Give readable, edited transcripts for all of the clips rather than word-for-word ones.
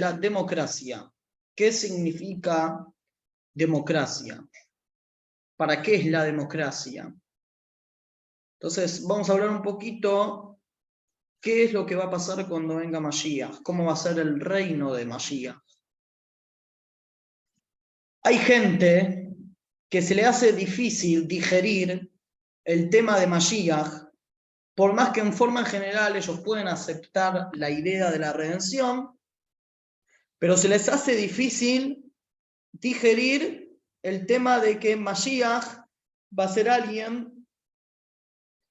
la democracia. ¿Qué significa democracia? ¿Para qué es la democracia? Entonces, vamos a hablar un poquito qué es lo que va a pasar cuando venga Mashiach, cómo va a ser el reino de Mashiach. Hay gente que se le hace difícil digerir el tema de Mashiach, por más que en forma general ellos pueden aceptar la idea de la redención, pero se les hace difícil digerir el tema de que Mashiach va a ser alguien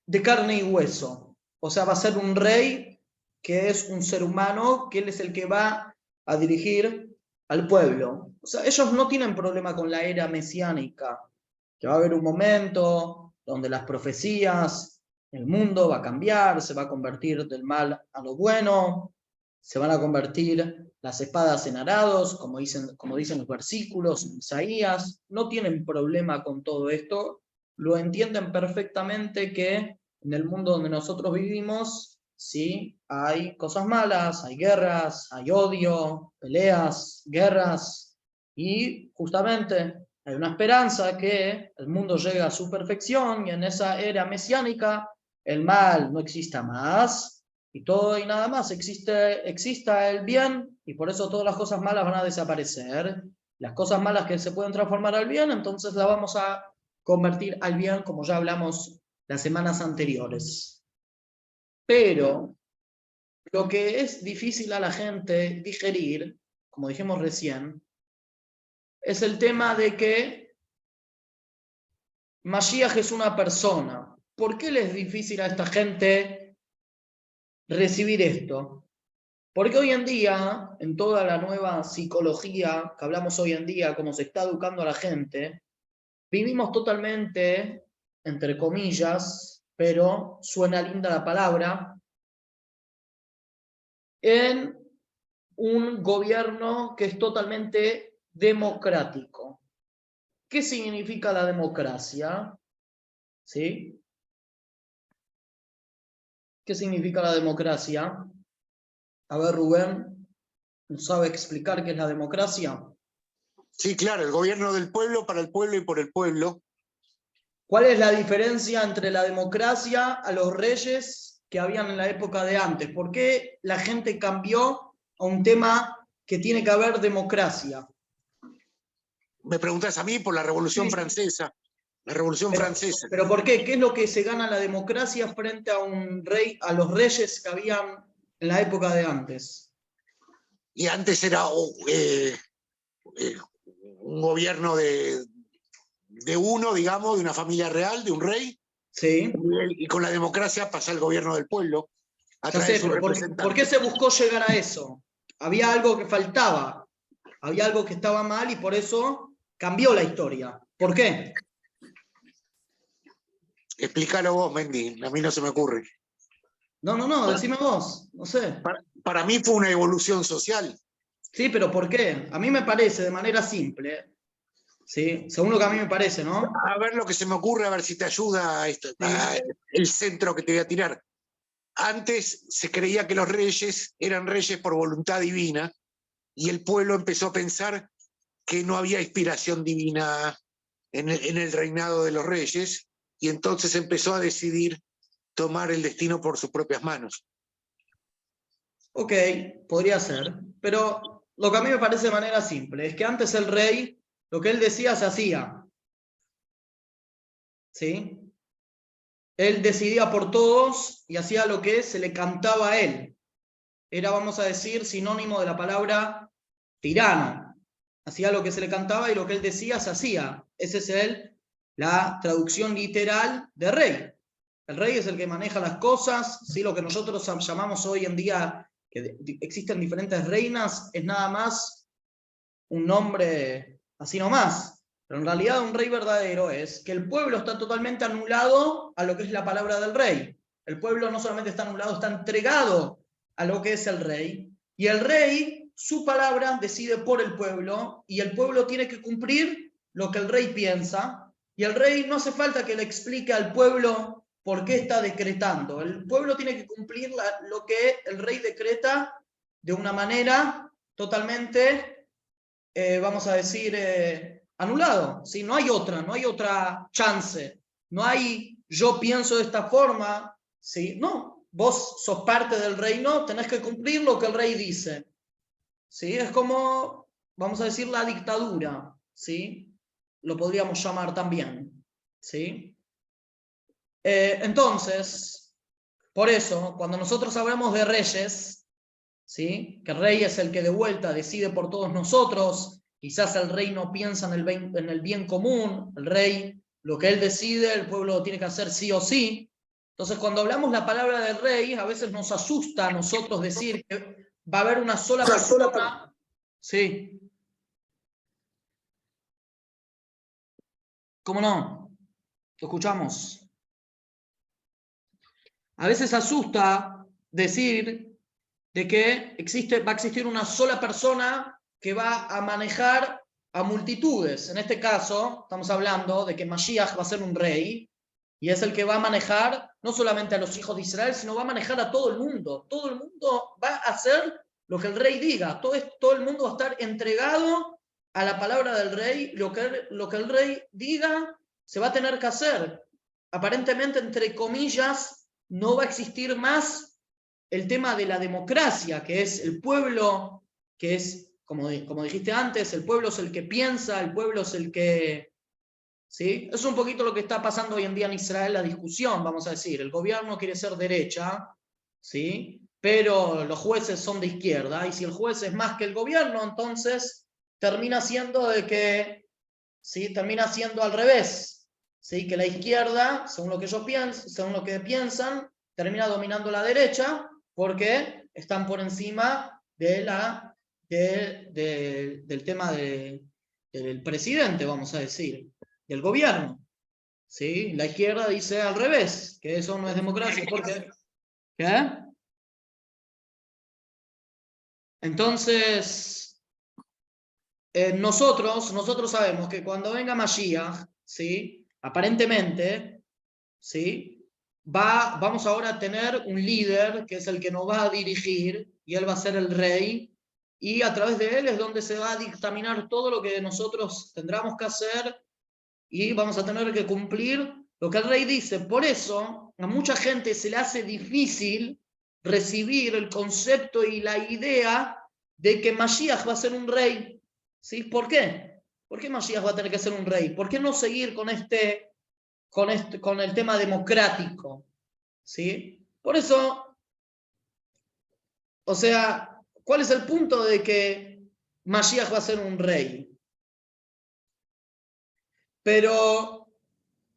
de carne y hueso. O sea, va a ser un rey que es un ser humano, que él es el que va a dirigir al pueblo. O sea, ellos no tienen problema con la era mesiánica, que va a haber un momento donde las profecías, el mundo va a cambiar, se va a convertir del mal a lo bueno, se van a convertir las espadas en arados, como dicen los versículos en Isaías. No tienen problema con todo esto, lo entienden perfectamente que en el mundo donde nosotros vivimos, sí, hay cosas malas, hay guerras, hay odio, peleas, guerras, y justamente hay una esperanza que el mundo llegue a su perfección y en esa era mesiánica el mal no exista más y todo y nada más exista el bien, y por eso todas las cosas malas van a desaparecer. Las cosas malas que se pueden transformar al bien, entonces las vamos a convertir al bien, como ya hablamos las semanas anteriores. Pero lo que es difícil a la gente digerir, como dijimos recién, es el tema de que Mashiach es una persona. ¿Por qué le es difícil a esta gente recibir esto? Porque hoy en día, en toda la nueva psicología que hablamos hoy en día, cómo se está educando a la gente, vivimos totalmente, entre comillas, pero suena linda la palabra, en un gobierno que es totalmente democrático. ¿Qué significa la democracia? ¿Sí? ¿Qué significa la democracia? A ver, Rubén, ¿nos sabe explicar qué es la democracia? Sí, claro, el gobierno del pueblo, para el pueblo y por el pueblo. ¿Cuál es la diferencia entre la democracia a los reyes que habían en la época de antes? ¿Por qué la gente cambió a un tema que tiene que haber democracia? Me preguntas a mí por la Revolución Francesa. La Revolución Francesa. ¿Pero por qué? ¿Qué es lo que se gana la democracia frente a un rey, a los reyes que habían en la época de antes? Y antes era un gobierno de uno, digamos, de una familia real, de un rey. Sí. Y con la democracia pasa el gobierno del pueblo a través de su representante. ¿Por qué se buscó llegar a eso? Había algo que faltaba, había algo que estaba mal y por eso cambió la historia. ¿Por qué? Explícalo vos, Mendy, a mí no se me ocurre. No, decime vos, no sé. Para mí fue una evolución social. Sí, pero ¿por qué? A mí me parece de manera simple, ¿sí? Según lo que a mí me parece, ¿no? A ver lo que se me ocurre, a ver si te ayuda esto, el centro que te voy a tirar. Antes se creía que los reyes eran reyes por voluntad divina y el pueblo empezó a pensar que no había inspiración divina en el reinado de los reyes y entonces empezó a decidir tomar el destino por sus propias manos. Ok, podría ser, pero lo que a mí me parece de manera simple es que antes el rey, lo que él decía se hacía, ¿sí? Él decidía por todos y hacía lo que se le cantaba a él. Era, vamos a decir, sinónimo de la palabra tirano. Hacía lo que se le cantaba y lo que él decía se hacía. Esa es la traducción literal de rey. El rey es el que maneja las cosas, ¿sí? Lo que nosotros llamamos hoy en día, que existen diferentes reinas, es nada más un nombre así nomás. Pero en realidad un rey verdadero es que el pueblo está totalmente anulado a lo que es la palabra del rey. El pueblo no solamente está anulado, está entregado a lo que es el rey. Y el rey, su palabra, decide por el pueblo y el pueblo tiene que cumplir lo que el rey piensa. Y el rey no hace falta que le explique al pueblo por qué está decretando. El pueblo tiene que cumplir lo que el rey decreta de una manera totalmente, vamos a decir, anulado. ¿Sí? No hay otra chance. No hay, yo pienso de esta forma. ¿Sí? No, vos sos parte del reino, tenés que cumplir lo que el rey dice. ¿Sí? Es como, vamos a decir, la dictadura. ¿Sí? Lo podríamos llamar también. ¿Sí? Entonces, por eso, cuando nosotros hablamos de reyes, ¿sí? Que el rey es el que de vuelta decide por todos nosotros, quizás el rey no piensa en el bien común, el rey, lo que él decide, el pueblo lo tiene que hacer sí o sí. Entonces, cuando hablamos la palabra del rey, a veces nos asusta a nosotros decir que va a haber una sola persona. Sí. ¿Cómo no? Lo escuchamos. A veces asusta decir de que va a existir una sola persona que va a manejar a multitudes. En este caso, estamos hablando de que Mashiach va a ser un rey y es el que va a manejar no solamente a los hijos de Israel, sino va a manejar a todo el mundo. Todo el mundo va a hacer lo que el rey diga. Todo el mundo va a estar entregado a la palabra del rey. Lo que el rey diga se va a tener que hacer. Aparentemente, entre comillas, no va a existir más el tema de la democracia, que es el pueblo, que es, como dijiste antes, el pueblo es el que piensa, el pueblo es el que... ¿Sí? Es un poquito lo que está pasando hoy en día en Israel, la discusión, vamos a decir. El gobierno quiere ser derecha, ¿sí? Pero los jueces son de izquierda, y si el juez es más que el gobierno, entonces termina siendo de que, ¿sí? Termina siendo al revés, ¿sí? Que la izquierda, según lo que ellos piensan, según lo que piensan, termina dominando la derecha porque están por encima de del tema del presidente, vamos a decir, del gobierno. ¿Sí? La izquierda dice al revés, que eso no es democracia. ¿Por qué? ¿Qué? Entonces, nosotros sabemos que cuando venga Mashiach, ¿sí? Aparentemente, ¿sí? Vamos ahora a tener un líder que es el que nos va a dirigir y él va a ser el rey y a través de él es donde se va a dictaminar todo lo que nosotros tendremos que hacer y vamos a tener que cumplir lo que el rey dice. Por eso a mucha gente se le hace difícil recibir el concepto y la idea de que Mashiach va a ser un rey. ¿Sí? ¿Por qué? ¿Por qué Mashiach va a tener que ser un rey? ¿Por qué no seguir con el tema democrático? ¿Sí? Por eso, o sea, ¿cuál es el punto de que Mashiach va a ser un rey? Pero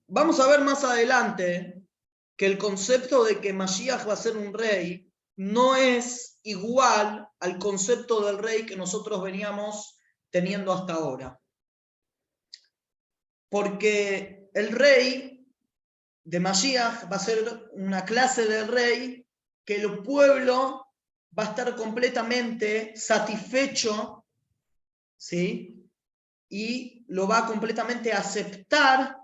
vamos a ver más adelante que el concepto de que Mashiach va a ser un rey no es igual al concepto del rey que nosotros veníamos teniendo hasta ahora. Porque el rey de Mashiach va a ser una clase de rey que el pueblo va a estar completamente satisfecho, ¿sí? Y lo va a completamente aceptar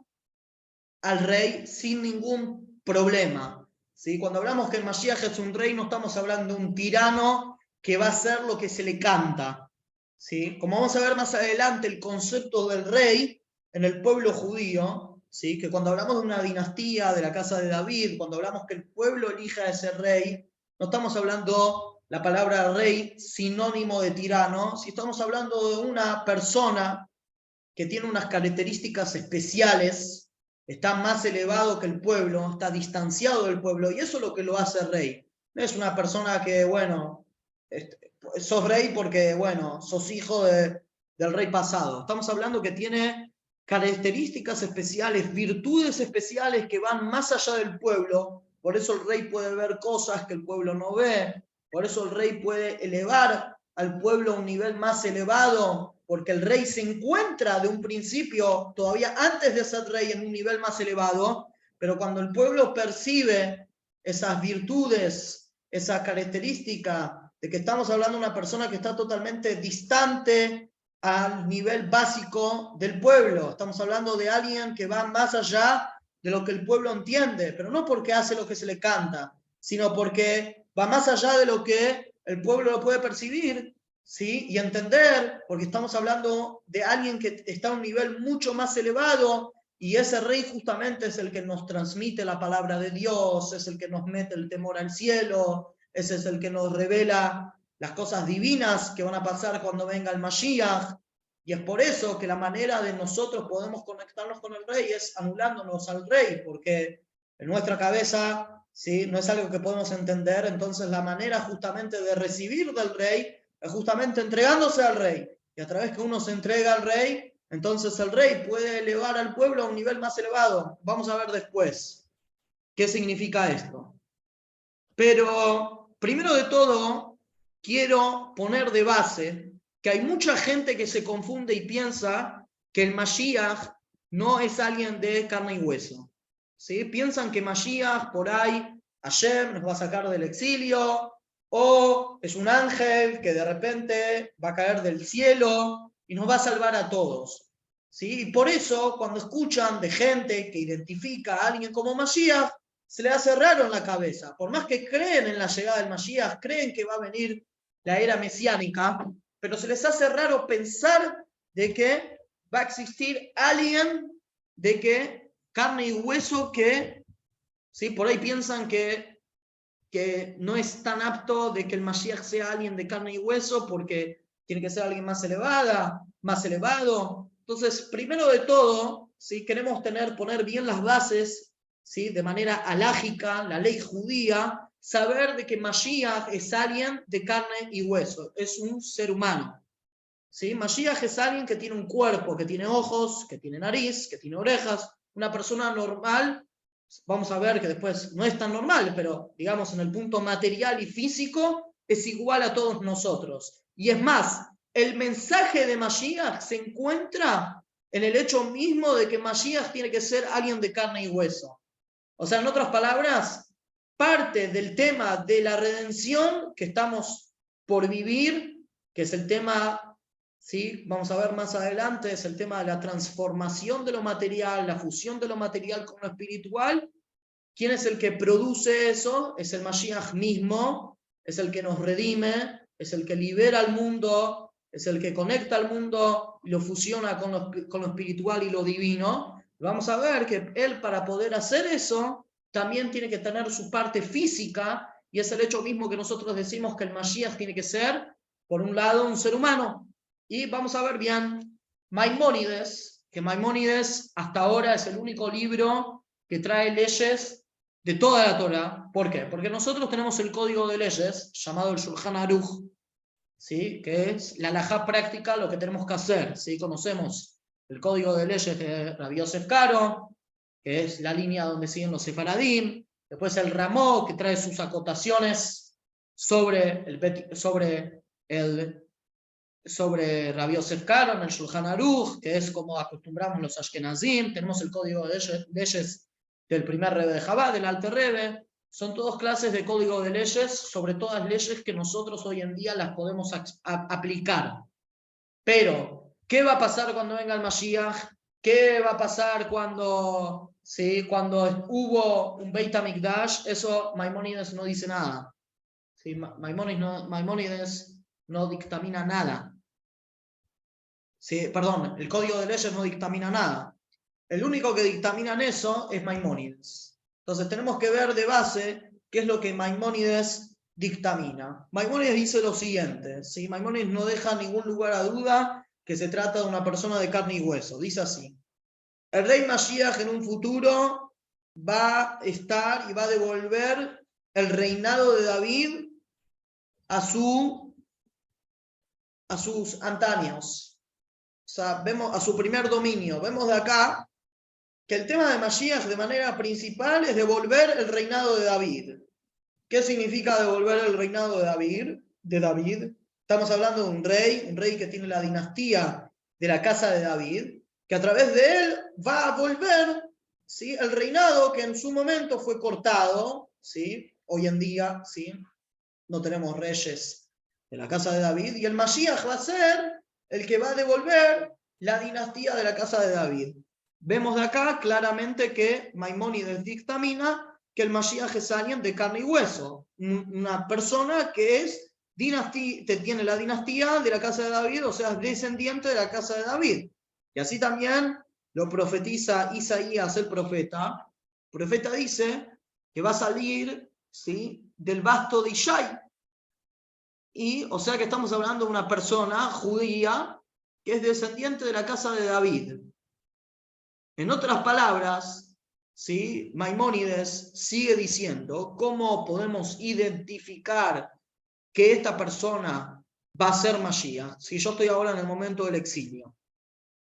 al rey sin ningún problema, ¿sí? Cuando hablamos que el Mashiach es un rey, no estamos hablando de un tirano que va a hacer lo que se le canta, ¿sí? Como vamos a ver más adelante, el concepto del rey en el pueblo judío, ¿sí? Que cuando hablamos de una dinastía, de la casa de David, cuando hablamos que el pueblo elija a ese rey, no estamos hablando la palabra rey sinónimo de tirano, si estamos hablando de una persona que tiene unas características especiales, está más elevado que el pueblo, está distanciado del pueblo, y eso es lo que lo hace rey. No es una persona que, bueno, sos rey porque, bueno, sos hijo del rey pasado. Estamos hablando que tiene características especiales, virtudes especiales que van más allá del pueblo. Por eso el rey puede ver cosas que el pueblo no ve. Por eso el rey puede elevar al pueblo a un nivel más elevado, porque el rey se encuentra de un principio, todavía antes de ser rey, en un nivel más elevado, pero cuando el pueblo percibe esas virtudes, esa característica de que estamos hablando de una persona que está totalmente distante al nivel básico del pueblo, estamos hablando de alguien que va más allá de lo que el pueblo entiende, pero no porque hace lo que se le canta, sino porque va más allá de lo que el pueblo lo puede percibir, ¿sí? Y entender, porque estamos hablando de alguien que está a un nivel mucho más elevado, y ese rey justamente es el que nos transmite la palabra de Dios, es el que nos mete el temor al cielo, ese es el que nos revela las cosas divinas que van a pasar cuando venga el Mashiach. Y es por eso que la manera de nosotros podemos conectarnos con el rey es anulándonos al rey, porque en nuestra cabeza, ¿sí?, no es algo que podemos entender. Entonces la manera justamente de recibir del rey es justamente entregándose al rey. Y a través que uno se entrega al rey, entonces el rey puede elevar al pueblo a un nivel más elevado. Vamos a ver después qué significa esto. Pero primero de todo, quiero poner de base que hay mucha gente que se confunde y piensa que el Mashiach no es alguien de carne y hueso. ¿Sí? Piensan que Mashiach por ahí, Hashem, nos va a sacar del exilio, o es un ángel que de repente va a caer del cielo y nos va a salvar a todos. ¿Sí? Y por eso, cuando escuchan de gente que identifica a alguien como Mashiach, se le hace raro en la cabeza. Por más que creen en la llegada del Mashiach, creen que va a venir la era mesiánica, pero se les hace raro pensar de que va a existir alguien de que carne y hueso que, ¿sí?, por ahí piensan que no es tan apto de que el Mashiach sea alguien de carne y hueso porque tiene que ser alguien más elevada, más elevado. Entonces, primero de todo, ¿sí?, queremos poner bien las bases, ¿sí?, de manera alágica, la ley judía, saber de que Mashiach es alguien de carne y hueso, es un ser humano. ¿Sí? Mashiach es alguien que tiene un cuerpo, que tiene ojos, que tiene nariz, que tiene orejas. Una persona normal, vamos a ver que después no es tan normal, pero digamos en el punto material y físico es igual a todos nosotros. Y es más, el mensaje de Mashiach se encuentra en el hecho mismo de que Mashiach tiene que ser alguien de carne y hueso. O sea, en otras palabras, parte del tema de la redención que estamos por vivir, que es el tema, ¿sí?, vamos a ver más adelante, es el tema de la transformación de lo material, la fusión de lo material con lo espiritual. ¿Quién es el que produce eso? Es el Mashiach mismo, es el que nos redime, es el que libera al mundo, es el que conecta al mundo y lo fusiona con lo espiritual y lo divino. Vamos a ver que él, para poder hacer eso, también tiene que tener su parte física, y es el hecho mismo que nosotros decimos que el Mashiach tiene que ser, por un lado, un ser humano. Y vamos a ver bien, Maimónides, que Maimónides hasta ahora es el único libro que trae leyes de toda la Torah. ¿Por qué? Porque nosotros tenemos el código de leyes, llamado el Shulchan Aruch, ¿sí?, que es la halajá práctica, lo que tenemos que hacer. ¿Sí? Conocemos el código de leyes de Rabbi Yosef Karo, que es la línea donde siguen los sefaradim. Después el Ramó, que trae sus acotaciones sobre Rabbi Yosef Karo en el Shulchan Aruch, que es como acostumbramos los Ashkenazim. Tenemos el código de leyes del primer Rebbe de Chabad, del Alter Rebbe. Son todas clases de código de leyes, sobre todas leyes que nosotros hoy en día las podemos aplicar. Pero, ¿qué va a pasar cuando venga el Mashiach? ¿Qué va a pasar cuando hubo un Beit HaMikdash? Eso Maimónides no dice nada. ¿Sí? Maimónides no dictamina nada. ¿Sí? Perdón, el código de leyes no dictamina nada. El único que dictamina en eso es Maimónides. Entonces tenemos que ver de base qué es lo que Maimónides dictamina. Maimónides dice lo siguiente, ¿sí? Maimónides no deja ningún lugar a duda que se trata de una persona de carne y hueso. Dice así: el rey Mashiach en un futuro va a estar y va a devolver el reinado de David a sus antaños. O sea, vemos a su primer dominio. Vemos de acá que el tema de Mashiach de manera principal es devolver el reinado de David. ¿Qué significa devolver el reinado de David? Estamos hablando de un rey que tiene la dinastía de la casa de David, que a través de él va a volver, ¿sí?, el reinado que en su momento fue cortado, ¿sí? Hoy en día, ¿sí?, no tenemos reyes de la casa de David, y el Mashiach va a ser el que va a devolver la dinastía de la casa de David. Vemos de acá claramente que Maimónides dictamina que el Mashiach es alguien de carne y hueso, una persona que es tiene la dinastía de la casa de David, o sea, descendiente de la casa de David. Y así también lo profetiza Isaías, el profeta. El profeta dice que va a salir, ¿sí?, del basto de Ishai. Y, o sea que estamos hablando de una persona judía que es descendiente de la casa de David. En otras palabras, ¿sí?, Maimónides sigue diciendo cómo podemos identificar que esta persona va a ser Mashiach, si yo estoy ahora en el momento del exilio,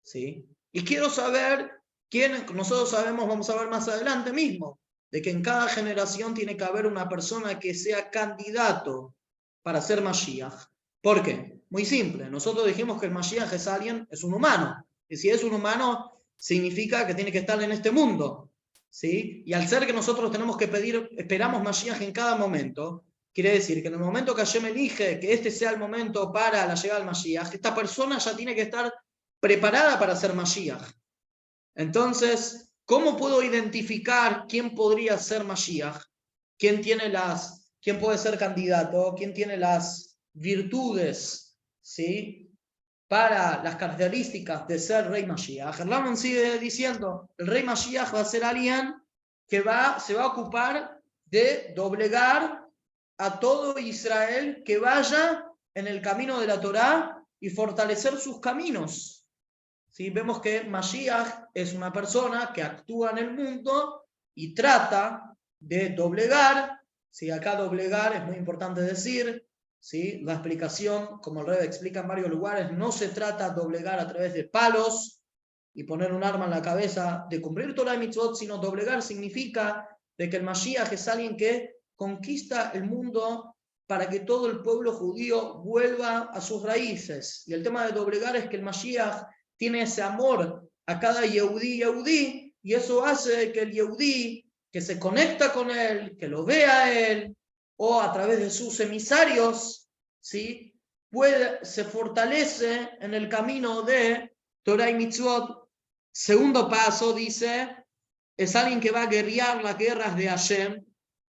¿sí? Y quiero saber quién, nosotros sabemos, vamos a ver más adelante mismo, de que en cada generación tiene que haber una persona que sea candidato para ser Mashiach. ¿Por qué? Muy simple, nosotros dijimos que el Mashiach es alguien, es un humano, y si es un humano, significa que tiene que estar en este mundo, ¿sí? Y al ser que nosotros tenemos que pedir, esperamos Mashiach en cada momento, quiere decir que en el momento que Hashem elige que este sea el momento para la llegada del Mashiach, esta persona ya tiene que estar preparada para ser Mashiach. Entonces, ¿cómo puedo identificar quién podría ser Mashiach? ¿Quién puede ser candidato? ¿Quién tiene las virtudes, ¿sí?, para las características de ser rey Mashiach? El Rambam sigue diciendo, el rey Mashiach va a ser alguien que se va a ocupar de doblegar a todo Israel que vaya en el camino de la Torá y fortalecer sus caminos. ¿Sí? Vemos que Mashiach es una persona que actúa en el mundo y trata de doblegar. ¿Sí? Acá doblegar es muy importante decir, ¿sí?, la explicación, como el Rebbe explica en varios lugares, no se trata de doblegar a través de palos y poner un arma en la cabeza de cumplir Torah y Mitzvot, sino doblegar significa de que el Mashiach es alguien que conquista el mundo para que todo el pueblo judío vuelva a sus raíces. Y el tema de doblegar es que el Mashiach tiene ese amor a cada Yehudí, y eso hace que el Yehudí, que se conecta con él, que lo vea a él, o a través de sus emisarios, ¿sí?, se fortalece en el camino de Torah y Mitzvot. Segundo paso, dice, es alguien que va a guerrear las guerras de Hashem,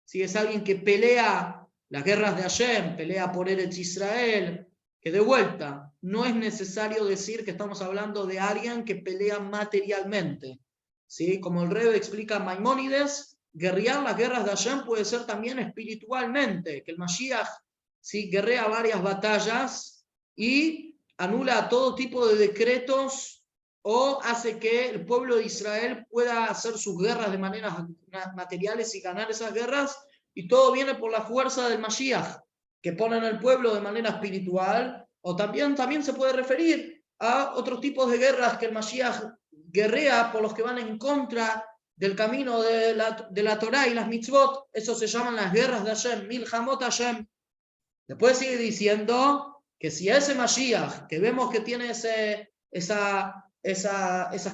¿sí?, es alguien que pelea las guerras de Hashem, pelea por Eretz Israel, que de vuelta, no es necesario decir que estamos hablando de alguien que pelea materialmente, ¿sí? Como el Rebbe explica en Maimónides, guerrear las guerras de Hashem puede ser también espiritualmente, que el Mashiach, ¿sí?, guerrea varias batallas y anula todo tipo de decretos o hace que el pueblo de Israel pueda hacer sus guerras de maneras materiales y ganar esas guerras, y todo viene por la fuerza del Mashiach, que ponen al pueblo de manera espiritual, o también se puede referir a otros tipos de guerras que el Mashiach guerrea por los que van en contra del camino de la Torá y las mitzvot. Eso se llaman las guerras de Hashem, Milhamot Hashem. Después sigue diciendo que si ese Mashiach, que vemos que tiene esas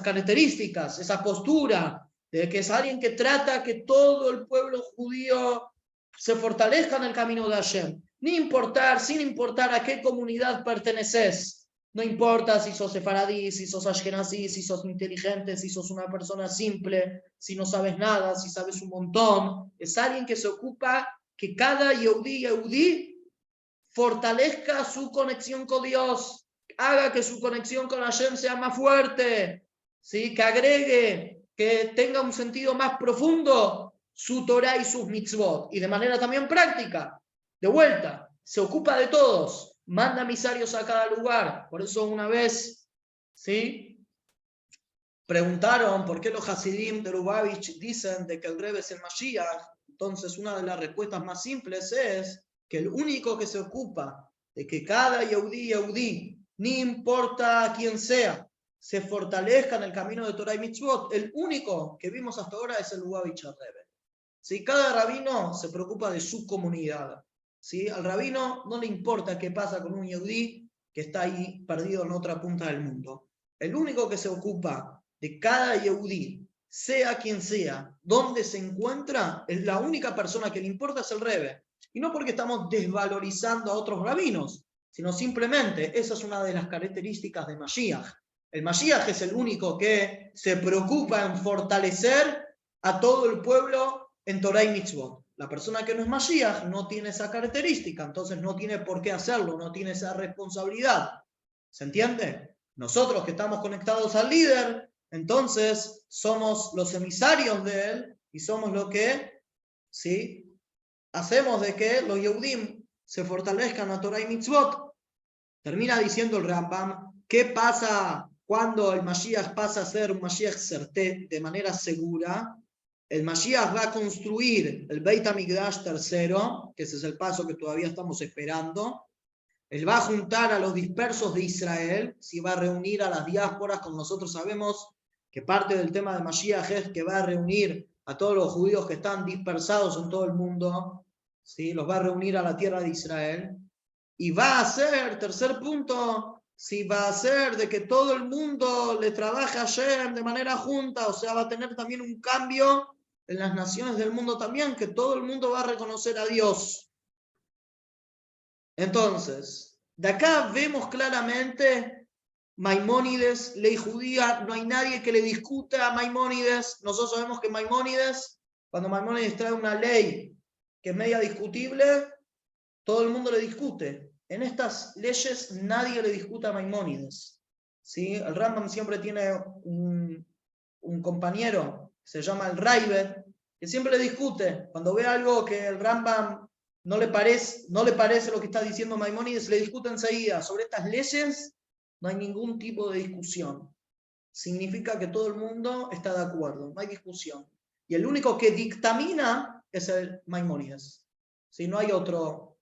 características, esa postura, de que es alguien que trata que todo el pueblo judío se fortalezca en el camino de Hashem, sin importar a qué comunidad perteneces, no importa si sos sefaradí, si sos ashkenazí, si sos inteligente, si sos una persona simple, si no sabes nada, si sabes un montón, es alguien que se ocupa que cada Yehudí fortalezca su conexión con Dios, haga que su conexión con Hashem sea más fuerte, ¿sí?, que agregue, que tenga un sentido más profundo su Torah y sus mitzvot, y de manera también práctica, de vuelta, se ocupa de todos, manda emisarios a cada lugar. Por eso una vez, ¿sí?, preguntaron por qué los Hasidim de Lubavitch dicen de que el Rebbe es el Mashiach. Entonces una de las respuestas más simples es que el único que se ocupa de que cada Yehudí, ni importa quién sea, se fortalezca en el camino de Torah y Mitzvot, el único que vimos hasta ahora es el Lubavitch Rebbe. ¿Sí? Cada rabino se preocupa de su comunidad, ¿sí? Al rabino no le importa qué pasa con un Yehudí que está ahí perdido en otra punta del mundo. El único que se ocupa de cada Yehudí, sea quien sea, donde se encuentra, es la única persona que le importa es el Rebbe. Y no porque estamos desvalorizando a otros rabinos, sino simplemente esa es una de las características de Mashiach. El Mashiach es el único que se preocupa en fortalecer a todo el pueblo en Torah y Mitzvot. La persona que no es Mashiach no tiene esa característica, entonces no tiene por qué hacerlo, no tiene esa responsabilidad. ¿Se entiende? Nosotros que estamos conectados al líder, entonces somos los emisarios de él y somos lo que, ¿sí?, hacemos de que los Yehudim se fortalezcan a Torah y Mitzvot. Termina diciendo el Rambam, ¿qué pasa cuando el Mashiach pasa a ser un Mashiach certé de manera segura? El Mashiach va a construir el Beit HaMikdash tercero, que ese es el paso que todavía estamos esperando. Él va a juntar a los dispersos de Israel, si va a reunir a las diásporas, como nosotros sabemos que parte del tema de Mashiach es que va a reunir a todos los judíos que están dispersados en todo el mundo, ¿sí? Los va a reunir a la tierra de Israel. Y va a ser, tercer punto, si va a ser de que todo el mundo le trabaje a Hashem de manera junta, o sea, va a tener también un cambio en las naciones del mundo también, que todo el mundo va a reconocer a Dios. Entonces, de acá vemos claramente Maimónides, ley judía, no hay nadie que le discuta a Maimónides. Nosotros sabemos que Maimónides, cuando Maimónides trae una ley que es media discutible, todo el mundo le discute. En estas leyes nadie le discute a Maimónides. ¿Sí? El Rambam siempre tiene un compañero, se llama el Raibet, que siempre le discute. Cuando ve algo que el Rambam no le parece lo que está diciendo Maimónides, le discute enseguida. Sobre estas leyes no hay ningún tipo de discusión. Significa que todo el mundo está de acuerdo, no hay discusión. Y el único que dictamina es el Maimónides. ¿Sí? No hay otro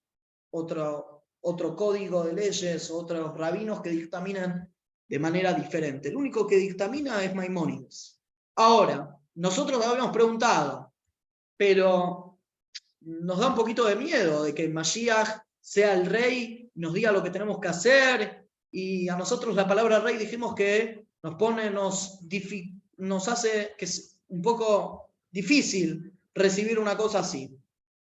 código de leyes, otros rabinos que dictaminan de manera diferente. El único que dictamina es Maimónides. Ahora, nosotros habíamos preguntado, pero nos da un poquito de miedo de que el Mashiach sea el rey, nos diga lo que tenemos que hacer, y a nosotros la palabra rey dijimos que nos hace que es un poco difícil recibir una cosa así.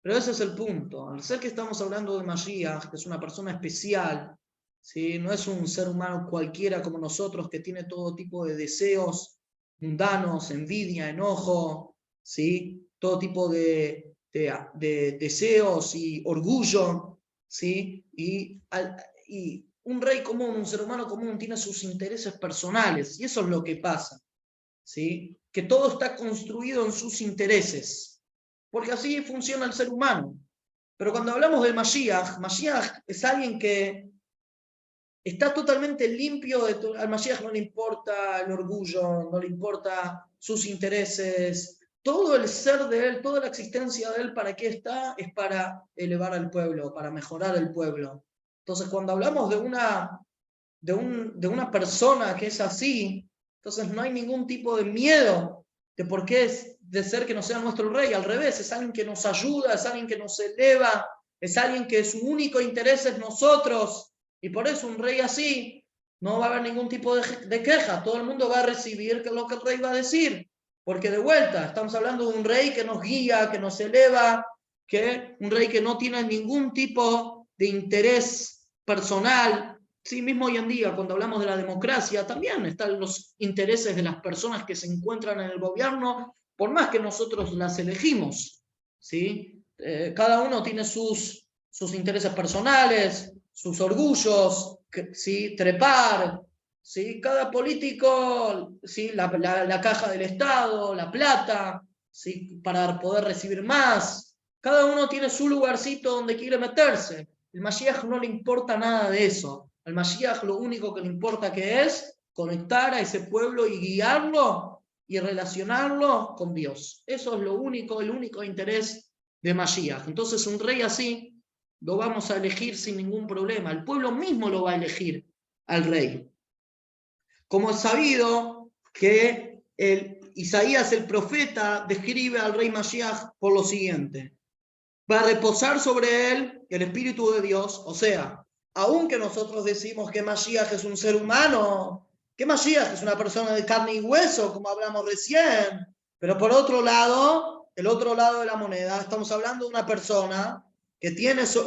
Pero ese es el punto. Al ser que estamos hablando de Mashiach, que es una persona especial, ¿sí? No es un ser humano cualquiera como nosotros que tiene todo tipo de deseos mundanos, envidia, enojo, ¿sí? Todo tipo de deseos y orgullo, ¿sí? Y un rey común, un ser humano común, tiene sus intereses personales, y eso es lo que pasa, ¿sí? Que todo está construido en sus intereses, porque así funciona el ser humano. Pero cuando hablamos del Mashiach, Mashiach es alguien que está totalmente limpio al Mashiach no le importa el orgullo, no le importa sus intereses, todo el ser de él, toda la existencia de él, ¿para qué está? Es para elevar al pueblo, para mejorar el pueblo. Entonces, cuando hablamos de una persona que es así, entonces no hay ningún tipo de miedo de por qué es de ser que no sea nuestro rey. Al revés, es alguien que nos ayuda, es alguien que nos eleva, es alguien que su único interés es nosotros. Y por eso un rey así no va a haber ningún tipo de queja. Todo el mundo va a recibir lo que el rey va a decir. Porque de vuelta, estamos hablando de un rey que nos guía, que nos eleva, un rey que no tiene ningún tipo de interés personal. Sí, mismo hoy en día, cuando hablamos de la democracia, también están los intereses de las personas que se encuentran en el gobierno, por más que nosotros las elegimos. ¿Sí? Cada uno tiene sus intereses personales, sus orgullos, ¿sí? Trepar, ¿sí? Cada político, ¿sí? La caja del Estado, la plata, ¿sí? Para poder recibir más. Cada uno tiene su lugarcito donde quiere meterse. El Mashiach no le importa nada de eso. Al Mashiach lo único que le importa que es conectar a ese pueblo y guiarlo y relacionarlo con Dios. Eso es el único interés de Mashiach. Entonces un rey así lo vamos a elegir sin ningún problema. El pueblo mismo lo va a elegir al rey. Como es sabido que Isaías el profeta describe al rey Mashiach por lo siguiente: va a reposar sobre él el Espíritu de Dios. O sea, aunque nosotros decimos que Mashiach es un ser humano, que Mashiach es una persona de carne y hueso, como hablamos recién, pero por otro lado, el otro lado de la moneda, estamos hablando de una persona que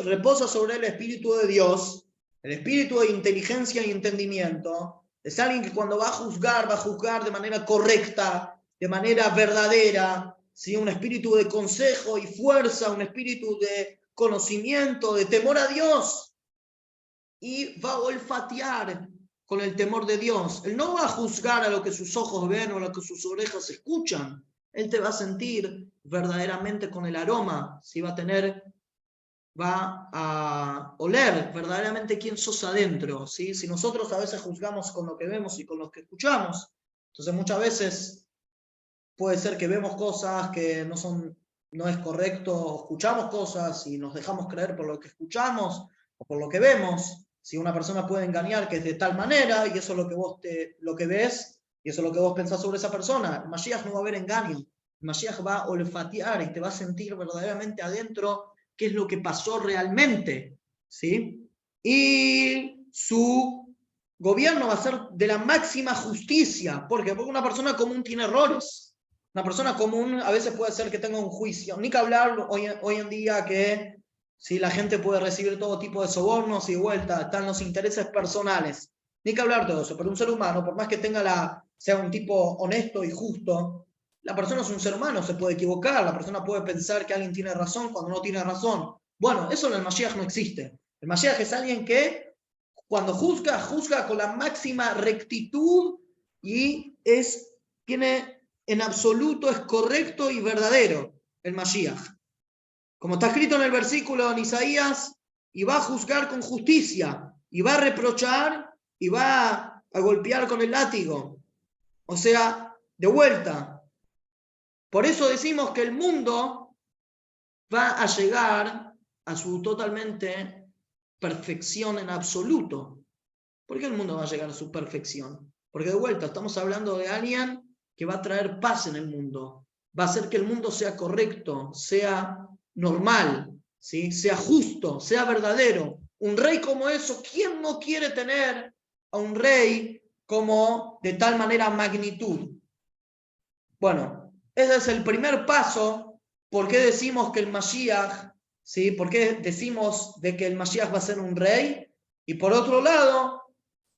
reposa sobre el Espíritu de Dios, el Espíritu de inteligencia y entendimiento. Es alguien que cuando va a juzgar de manera correcta, de manera verdadera, ¿sí? Un espíritu de consejo y fuerza, un espíritu de conocimiento, de temor a Dios. Y va a olfatear con el temor de Dios. Él no va a juzgar a lo que sus ojos ven o a lo que sus orejas escuchan. Él te va a sentir verdaderamente con el aroma, ¿sí? Va a oler verdaderamente quién sos adentro, ¿sí? Si nosotros a veces juzgamos con lo que vemos y con lo que escuchamos, entonces muchas veces puede ser que vemos cosas que no es correcto, escuchamos cosas y nos dejamos creer por lo que escuchamos o por lo que vemos. Si una persona puede engañar que es de tal manera y eso es lo que ves y eso es lo que vos pensás sobre esa persona, el Mashiach no va a haber engaño. El Mashiach va a olfatear y te va a sentir verdaderamente adentro qué es lo que pasó realmente, ¿sí? Y su gobierno va a ser de la máxima justicia. ¿Por qué? Porque una persona común tiene errores. Una persona común a veces puede ser que tenga un juicio. Ni que hablar hoy en día que si la gente puede recibir todo tipo de sobornos y de vuelta, están los intereses personales. Ni que hablar de todo eso. Pero un ser humano, por más que sea un tipo honesto y justo, la persona es un ser humano, se puede equivocar, la persona puede pensar que alguien tiene razón cuando no tiene razón. Bueno, eso en el Mashiach no existe. El Mashiach es alguien que cuando juzga con la máxima rectitud y tiene en absoluto, es correcto y verdadero el Mashiach. Como está escrito en el versículo en Isaías, y va a juzgar con justicia, y va a reprochar, y va a golpear con el látigo. O sea, de vuelta. Por eso decimos que el mundo va a llegar a su totalmente perfección en absoluto. ¿Por qué el mundo va a llegar a su perfección? Porque de vuelta estamos hablando de alguien que va a traer paz en el mundo, va a hacer que el mundo sea correcto, sea normal, ¿sí? Sea justo, sea verdadero. Un rey como eso, ¿quién no quiere tener a un rey como de tal manera magnitud? Bueno, ese es el primer paso. ¿Por qué decimos que el Mashiach, ¿sí? ¿Por qué decimos de que el Mashiach va a ser un rey? Y por otro lado,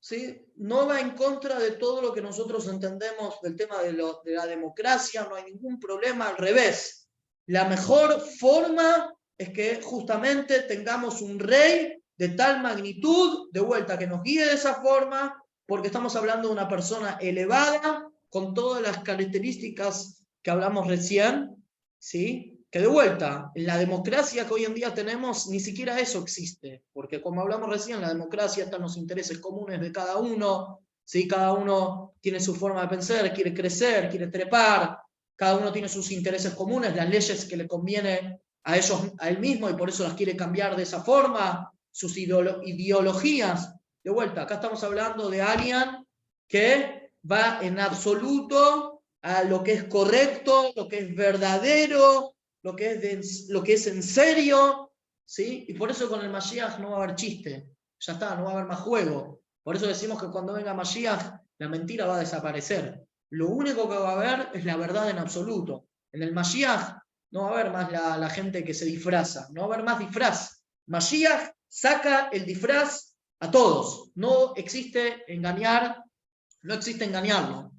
¿sí? No va en contra de todo lo que nosotros entendemos del tema de la democracia, no hay ningún problema, al revés. La mejor forma es que justamente tengamos un rey de tal magnitud, de vuelta, que nos guíe de esa forma, porque estamos hablando de una persona elevada, con todas las características que hablamos recién, ¿sí? Que de vuelta, en la democracia que hoy en día tenemos, ni siquiera eso existe, porque como hablamos recién, la democracia están los intereses comunes de cada uno, ¿sí? Cada uno tiene su forma de pensar, quiere crecer, quiere trepar, cada uno tiene sus intereses comunes, las leyes que le conviene a él mismo y por eso las quiere cambiar de esa forma, sus ideologías. De vuelta, acá estamos hablando de alguien que va en absoluto a lo que es correcto, lo que es verdadero, lo que es en serio, ¿sí? Y por eso con el Mashiach no va a haber chiste, ya está, no va a haber más juego. Por eso decimos que cuando venga Mashiach, la mentira va a desaparecer. Lo único que va a haber es la verdad en absoluto. En el Mashiach no va a haber más la gente que se disfraza, no va a haber más disfraz. Mashiach saca el disfraz a todos. No existe engañar, no existe engañarlo.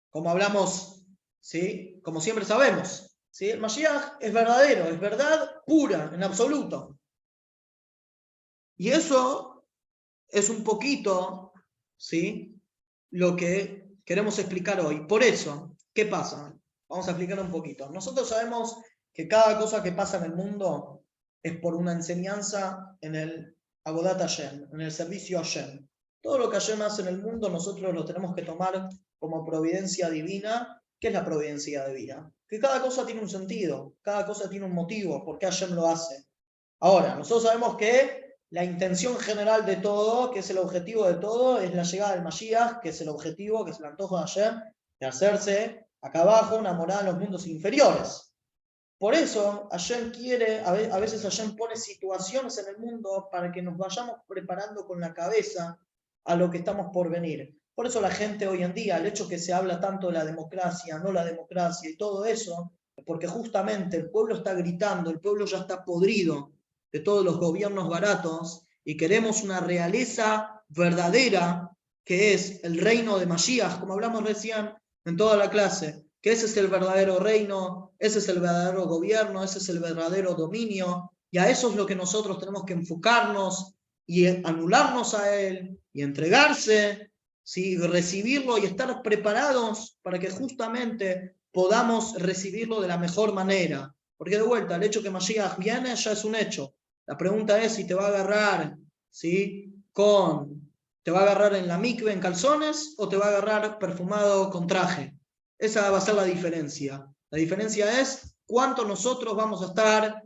Como hablamos, ¿sí? Como siempre sabemos, ¿sí? El Mashiach es verdadero, es verdad pura, en absoluto. Y eso es un poquito, ¿sí? Lo que queremos explicar hoy. Por eso, ¿qué pasa? Vamos a explicar un poquito. Nosotros sabemos que cada cosa que pasa en el mundo es por una enseñanza en el Avodat Hashem, en el servicio a Hashem. Todo lo que Hashem hace en el mundo nosotros lo tenemos que tomar como providencia divina. ¿Qué es la providencia divina? Que cada cosa tiene un sentido, cada cosa tiene un motivo, por qué Hashem lo hace. Ahora, nosotros sabemos que la intención general de todo, que es el objetivo de todo, es la llegada del Mashiach, que es el objetivo, que es el antojo de Hashem, de hacerse acá abajo una morada en los mundos inferiores. Por eso Hashem quiere, a veces Hashem pone situaciones en el mundo para que nos vayamos preparando con la cabeza a lo que estamos por venir. Por eso la gente hoy en día, el hecho que se habla tanto de la democracia, no la democracia y todo eso, porque justamente el pueblo está gritando, el pueblo ya está podrido de todos los gobiernos baratos y queremos una realeza verdadera que es el reino de Mashiach, como hablamos recién en toda la clase. que ese es el verdadero reino, ese es el verdadero gobierno, ese es el verdadero dominio, y a eso es lo que nosotros tenemos que enfocarnos y anularnos a él y entregarse, ¿sí? Recibirlo y estar preparados para que justamente podamos recibirlo de la mejor manera. Porque de vuelta, el hecho que Mashiach viene ya es un hecho. La pregunta es si te va a agarrar, ¿sí? ¿Te va a agarrar en la mikve en calzones o te va a agarrar perfumado con traje? Esa va a ser la diferencia. La diferencia es cuánto nosotros vamos a estar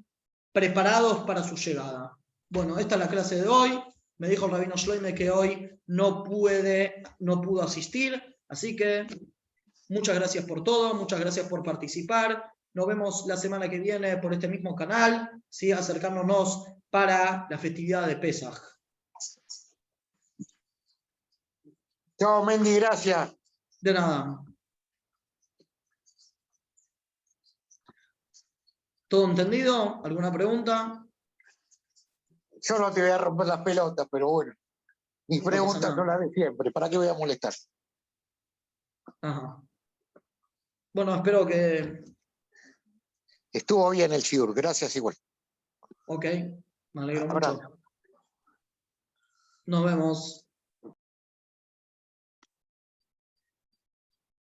preparados para su llegada. Bueno, esta es la clase de hoy. Me dijo el rabino Shloime que hoy no pudo asistir, así que muchas gracias por todo, muchas gracias por participar. Nos vemos la semana que viene por este mismo canal, ¿sí? Acercándonos para la festividad de Pesaj. Chao, Mendy, gracias. De nada. ¿Todo entendido? ¿Alguna pregunta? Yo no te voy a romper las pelotas, pero bueno, mis No pasa preguntas nada. son las de siempre. ¿Para qué voy a molestar? Ajá. Bueno, espero que... Estuvo bien el shiur, gracias igual. Ok, me alegro Abrazo. mucho. Nos vemos.